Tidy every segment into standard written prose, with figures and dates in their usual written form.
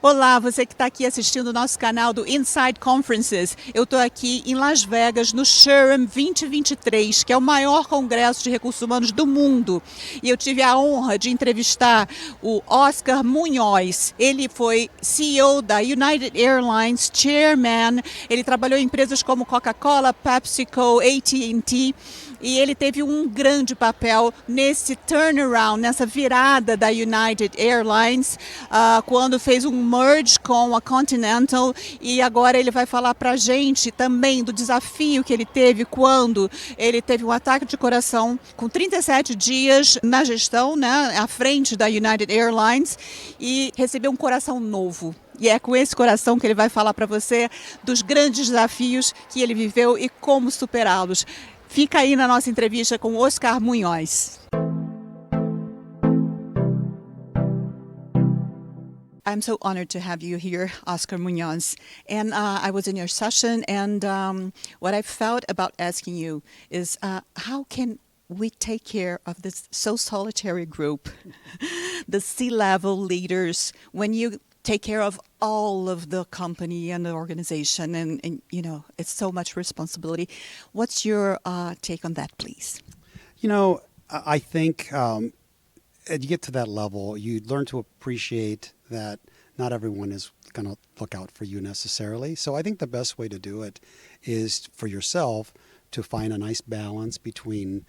Olá, você que está aqui assistindo o nosso canal do Inside Conferences. Eu estou aqui em Las Vegas, no SHRM 2023, que é o maior congresso de recursos humanos do mundo. E eu tive a honra de entrevistar o Oscar Munoz. Ele foi CEO da United Airlines, chairman. Ele trabalhou em empresas como Coca-Cola, PepsiCo, AT&T. E ele teve um grande papel nesse turnaround, nessa virada da United Airlines, quando fez um merge com a Continental, e agora ele vai falar para a gente também do desafio que ele teve quando ele teve um ataque de coração com 37 dias na gestão, né, à frente da United Airlines, e recebeu um coração novo. E é com esse coração que ele vai falar para você dos grandes desafios que ele viveu e como superá-los. Fica aí na nossa entrevista com Oscar Munoz. I'm so honored to have you here, Oscar Munoz. And I was in your session, and what I felt about asking you is how can we take care of this so solitary group, the C-level leaders, when you take care of all of the company and the organization, and you know, it's so much responsibility. What's your take on that, please? You know, I think as you get to that level, you learn to appreciate that not everyone is going to look out for you necessarily. So I think the best way to do it is for yourself to find a nice balance between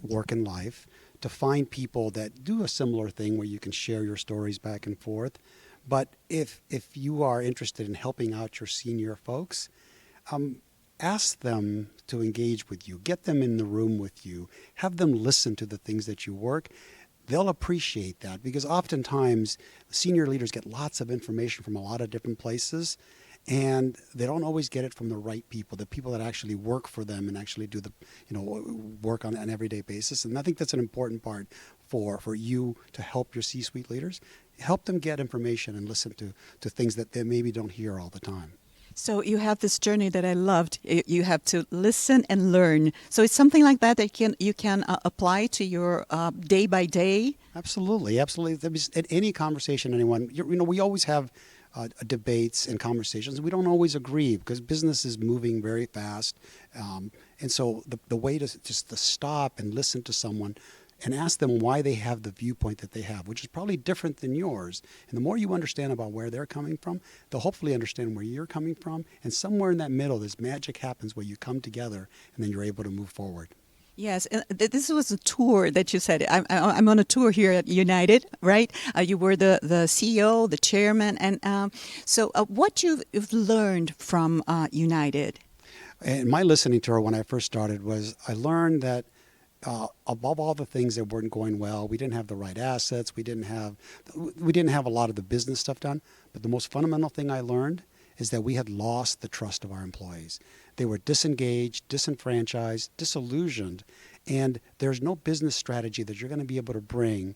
work and life, to find people that do a similar thing where you can share your stories back and forth. But if you are interested in helping out your senior folks, ask them to engage with you. Get them in the room with you. Have them listen to the things that you work. They'll appreciate that because oftentimes senior leaders get lots of information from a lot of different places, and they don't always get it from the right people, the people that actually work for them and actually do the work on an everyday basis. And I think that's an important part for you to help your C-suite leaders. Help them get information and listen to things that they maybe don't hear all the time. So you have this journey that I loved. You have to listen and learn. So it's something like that you can apply to your day by day. Absolutely. At any conversation, anyone, we always have debates and conversations. We don't always agree because business is moving very fast, and so the way to just to stop and listen to someone and ask them why they have the viewpoint that they have, which is probably different than yours. And the more you understand about where they're coming from, they'll hopefully understand where you're coming from. And somewhere in that middle, this magic happens where you come together and then you're able to move forward. Yes, and this was a tour that you said. I'm on a tour here at United, right? You were the CEO, the chairman. And so what you've learned from United? And my listening tour when I first started was I learned that above all the things that weren't going well, we didn't have the right assets. We didn't have a lot of the business stuff done. But the most fundamental thing I learned is that we had lost the trust of our employees. They were disengaged, disenfranchised, disillusioned, and there's no business strategy that you're going to be able to bring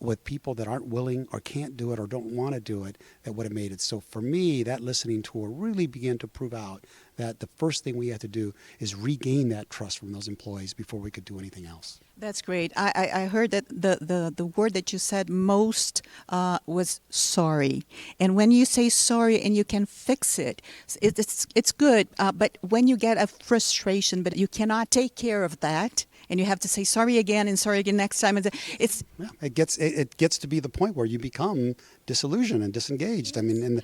with people that aren't willing or can't do it or don't want to do it that would have made it. So for me, that listening tour really began to prove out that the first thing we had to do is regain that trust from those employees before we could do anything else. That's great. I heard that the word that you said most was sorry. And when you say sorry and you can fix it, it's good. But when you get a frustration, but you cannot take care of that, and you have to say sorry again and sorry again next time, it gets to be the point where you become disillusioned and disengaged. I mean,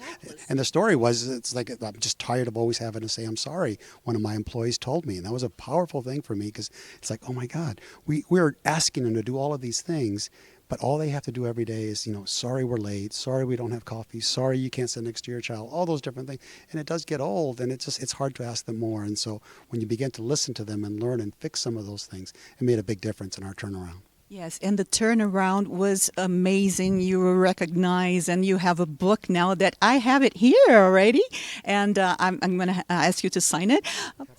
and the story was, it's like, I'm just tired of always having to say I'm sorry. One of my employees told me, and that was a powerful thing for me because it's like, oh my God, we're asking them to do all of these things, but all they have to do every day is, sorry we're late, sorry we don't have coffee, sorry you can't sit next to your child, all those different things. And it does get old, and it's hard to ask them more. And so when you begin to listen to them and learn and fix some of those things, it made a big difference in our turnaround. Yes, and the turnaround was amazing. You were recognized, and you have a book now that I have it here already, and I'm going to ask you to sign it,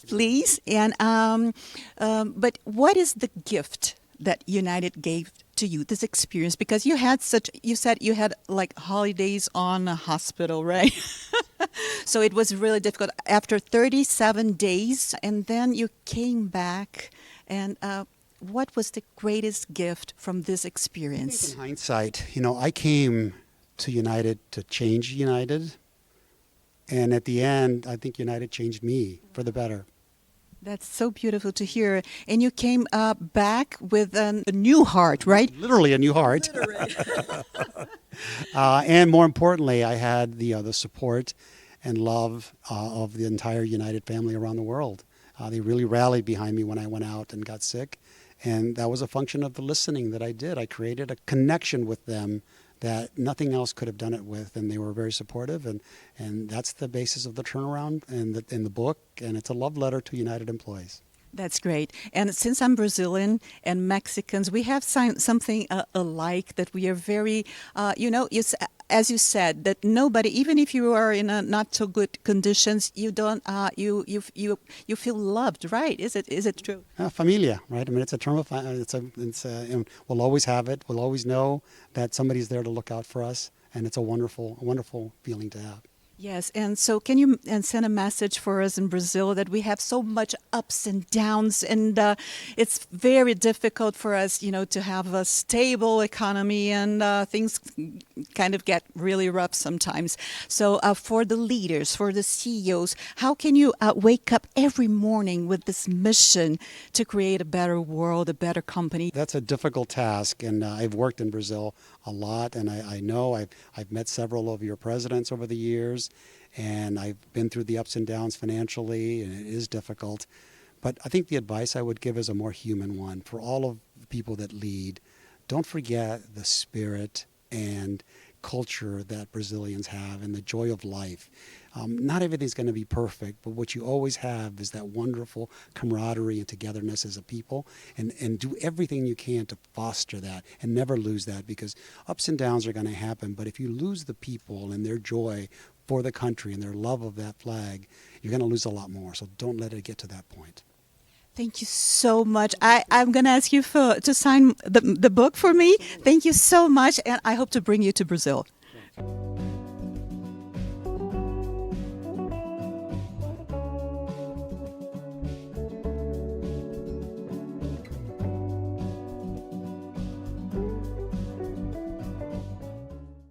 please. And but what is the gift that United gave to you, this experience? Because you said you had like holidays on a hospital, right? So it was really difficult after 37 days, and then you came back, and what was the greatest gift from this experience? In hindsight, I came to United to change United. And at the end, I think United changed me for the better. That's so beautiful to hear. And you came back with a new heart, right? Literally a new heart. And more importantly, I had the support and love of the entire United family around the world. They really rallied behind me when I went out and got sick. And that was a function of the listening that I did. I created a connection with them that nothing else could have done it with, and they were very supportive, and that's the basis of the turnaround in the book, and it's a love letter to United employees. That's great. And since I'm Brazilian and Mexicans, we have something alike, that we are very, as you said, that nobody, even if you are in a not so good conditions, you don't, you feel loved, right? Is it true? Familia, right? I mean, it's a term of, and we'll always have it. We'll always know that somebody's there to look out for us, and it's a wonderful feeling to have. Yes, and so can you send a message for us in Brazil that we have so much ups and downs, and it's very difficult for us, to have a stable economy, and things kind of get really rough sometimes. So for the leaders, for the CEOs, how can you wake up every morning with this mission to create a better world, a better company? That's a difficult task, and I've worked in Brazil a lot, and I know I've met several of your presidents over the years, and I've been through the ups and downs financially, and it is difficult. But I think the advice I would give is a more human one. For all of the people that lead, don't forget the spirit and culture that Brazilians have and the joy of life. Not everything's going to be perfect, but what you always have is that wonderful camaraderie and togetherness as a people, and do everything you can to foster that and never lose that, because ups and downs are going to happen. But if you lose the people and their joy for the country and their love of that flag, you're going to lose a lot more. So don't let it get to that point. Thank you so much. I'm going to ask you to sign the book for me. Thank you so much, and I hope to bring you to Brazil.